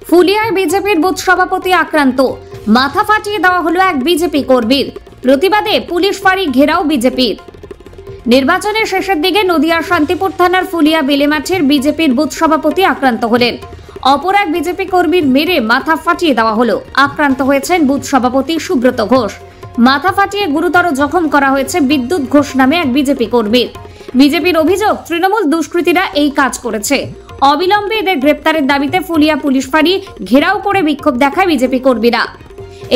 ফুলিয়ায় বিজেপির বুথ সভাপতি আক্রান্ত, মাথা ফাটিয়ে দেওয়া হলো এক বিজেপি কর্মীর। প্রতিবাদে পুলিশ ফাঁড়ি ঘেরাও বিজেপির। নির্বাচনের শেষের দিকে নদিয়ার শান্তিপুর থানার ফুলিয়া বেলেমাঠের বিজেপির বুথ সভাপতি আক্রান্ত হলেন। অপর এক বিজেপি কর্মীর মেরে মাথা ফাটিয়ে দেওয়া হলো। আক্রান্ত হয়েছেন বুথ সভাপতি সুব্রত ঘোষ। মাথা ফাটিয়ে গুরুতর জখম করা হয়েছে বিদ্যুৎ ঘোষ নামে এক বিজেপি কর্মীর। বিজেপির অভিযোগ, তৃণমূল দুষ্কৃতীরা এই কাজ করেছে। অবিলম্বে এদের গ্রেপ্তারের দাবিতে ফুলিয়া পুলিশ ফাঁড়ি ঘেরাও করে বিক্ষোভ দেখায় বিজেপি কর্মীরা।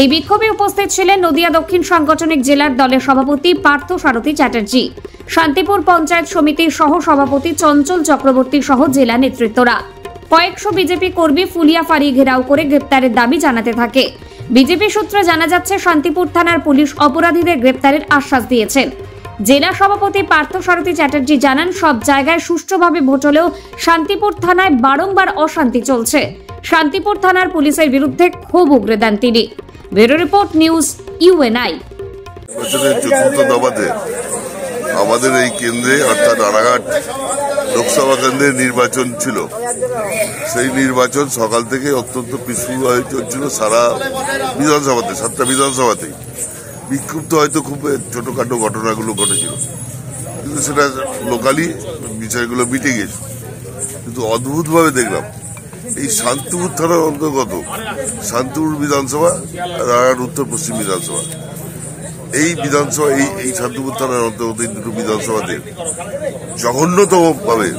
এই বিক্ষোভে উপস্থিত ছিলেন নদিয়া দক্ষিণ সাংগঠনিক জেলার দলের সভাপতি পার্থ সারথী চ্যাটার্জি, শান্তিপুর পঞ্চায়েত সমিতির সহ সভাপতি চঞ্চল চক্রবর্তী সহ জেলা নেতৃত্বরা। কয়েকশো বিজেপি কর্মী ফুলিয়া ফাঁড়ি ঘেরাও করে গ্রেপ্তারের দাবি জানাতে থাকে। বিজেপি সূত্রে জানা যাচ্ছে, শান্তিপুর থানার পুলিশ অপরাধীদের গ্রেপ্তারের আশ্বাস দিয়েছেন। জেলা সভাপতি পার্থ সারথী চ্যাটার্জি জানান, সব জায়গায় সুষ্ঠুভাবে ভোট হলেও শান্তিপুর থানায় বারংবার অশান্তি চলছে। শান্তিপুর থানার পুলিশের বিরুদ্ধে ক্ষোভ উগরে দেন তিনি। Bureau report, news UNI. আমাদের এই কেন্দ্রে অর্থাৎ রানাঘাট লোকসভা কেন্দ্রের নির্বাচন ছিল। সেই নির্বাচন সকাল থেকে অত্যন্ত পিসফুল হয়ে চলছিল সারা বিধানসভাতে, 7টা বিধানসভাতেই। বিক্ষুব্ধ হয়তো খুব ছোটখাটো ঘটনাগুলো ঘটেছিল, কিন্তু সেটা লোকালি বিষয়গুলো মিটে গিয়েছে। কিন্তু অদ্ভুতভাবে দেখলাম এই শান্তিপুর থানার অন্তর্গত শান্তিপুর বিধানসভা, রানাঘাট উত্তর পশ্চিম বিধানসভা, এই বিধানসভা এই শান্তিপুর থানার অন্তর্গত এই দুটো বিধানসভাতে জঘন্যতম ভাবে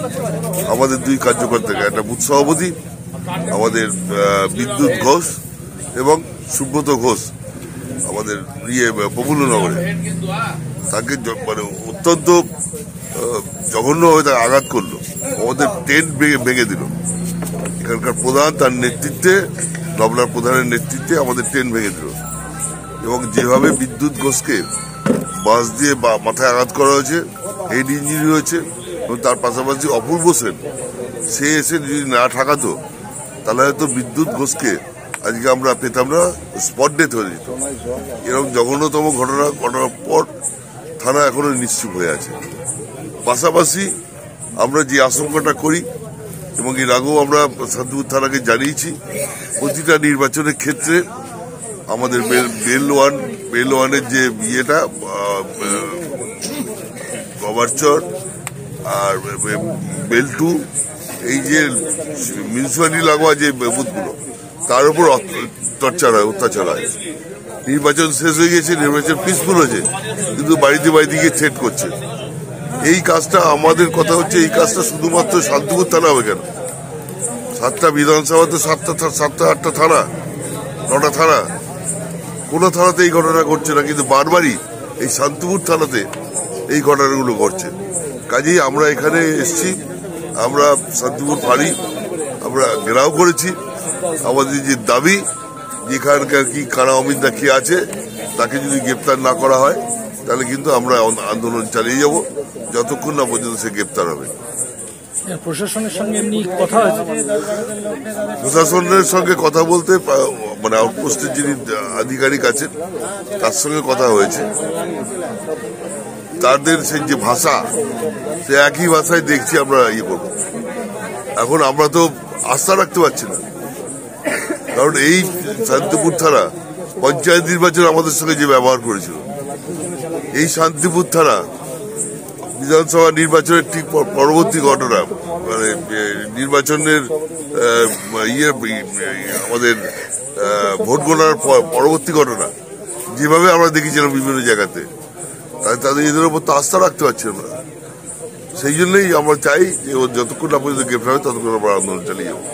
আমাদের দুই কার্যকর্তাকে, একটা বুথ সভাপতি আমাদের বিদ্যুৎ ঘোষ এবং সুব্রত ঘোষ আমাদের প্রফুল্লনগরে, তাকে মানে অত্যন্ত জঘন্যভাবে তাকে আঘাত করলো। আমাদের টেন্ট ভেঙে দিল। এখানকার প্রধান, তার নেতৃত্বে, নবলার প্রধানের নেতৃত্বে আমাদের টেন্ট ভেঙে দিল। এবং যেভাবে বিদ্যুৎ ঘোষকে বাস দিয়ে মাথায় আঘাত করা হয়েছে, হেড ইঞ্জুরি হয়েছে, এবং তার পাশাপাশি অপূর্ব সেন, সে এসে যদি না ঠাকাতো তাহলে হয়তো বিদ্যুৎ ঘোষকে আজকে আমরা পেতাম না, স্পট ডেথ হয়ে যেত। এরকম জঘন্যতম ঘটনা ঘটার পর থানা এখনো নিশ্চুপ হয়ে আছে। পাশাপাশি আমরা যে আশঙ্কাটা করি, এবং এর আগেও আমরা শান্তিপুর থানাকে জানিয়েছি, প্রতিটা নির্বাচনের ক্ষেত্রে আমাদের বেল ওয়ানের যে ইয়েটা গভারচর আর বেল 2, এই যে মিউনিসিপালিটি লাগোয়া যে বুথগুলো, তার উপর অত্যাচার হয়। নির্বাচন শেষ হয়ে গেছে, নির্বাচন পিসফুল হয়েছে, কিন্তু বাড়িতে গিয়ে থ্রেট করছে। এই কাজটা, আমাদের কথা হচ্ছে, এই কাজটা শুধুমাত্র শান্তিপুর থানা হবে কেন? 7টা বিধানসভা তো 7টা 8টা থানা, 9টা থানা, কোন থানাতে এই ঘটনা ঘটছে না, কিন্তু বারবারই এই শান্তিপুর থানাতে এই ঘটনাগুলো ঘটছে। কাজেই আমরা এখানে এসছি, আমরা শান্তিপুর ফাঁড়ি আমরা ঘেরাও করেছি। আমাদের যে দাবি, যেখানকার কি কারা অমিতা কি আছে, তাকে যদি গ্রেপ্তার না করা হয় তাহলে কিন্তু আমরা আন্দোলন চালিয়ে যাব যতক্ষণ না পর্যন্ত সে গ্রেপ্তার হবে। প্রশাসনের সঙ্গে এমনি কথা হয়েছে? প্রশাসনের সঙ্গে কথা বলতে, মানে আউটপোস্টের যিনি আধিকারিক আছেন তার সঙ্গে কথা হয়েছে। তাদের সেই যে ভাষা, সে একই ভাষায় দেখছি আমরা ইয়ে করব। এখন আমরা তো আস্থা রাখতে পারছি না, কারণ এই শান্তিপুর থানা পঞ্চায়েত নির্বাচন আমাদের সঙ্গে যে ব্যবহার করেছিল, এই শান্তিপুর থানা বিধানসভা নির্বাচনের ঠিক পরবর্তী ঘটনা, মানে নির্বাচনের আমাদের ভোট গণনার পরবর্তী ঘটনা, যেভাবে আমরা দেখেছিলাম বিভিন্ন জায়গাতে, তাদের এদের উপর তো আস্থা রাখতে পারছি আমরা। সেই জন্যই আমরা চাই যে যতক্ষণ না পর্যন্ত গ্রেফতার হবে ততক্ষণ আমরা আন্দোলন চালিয়ে যাবো।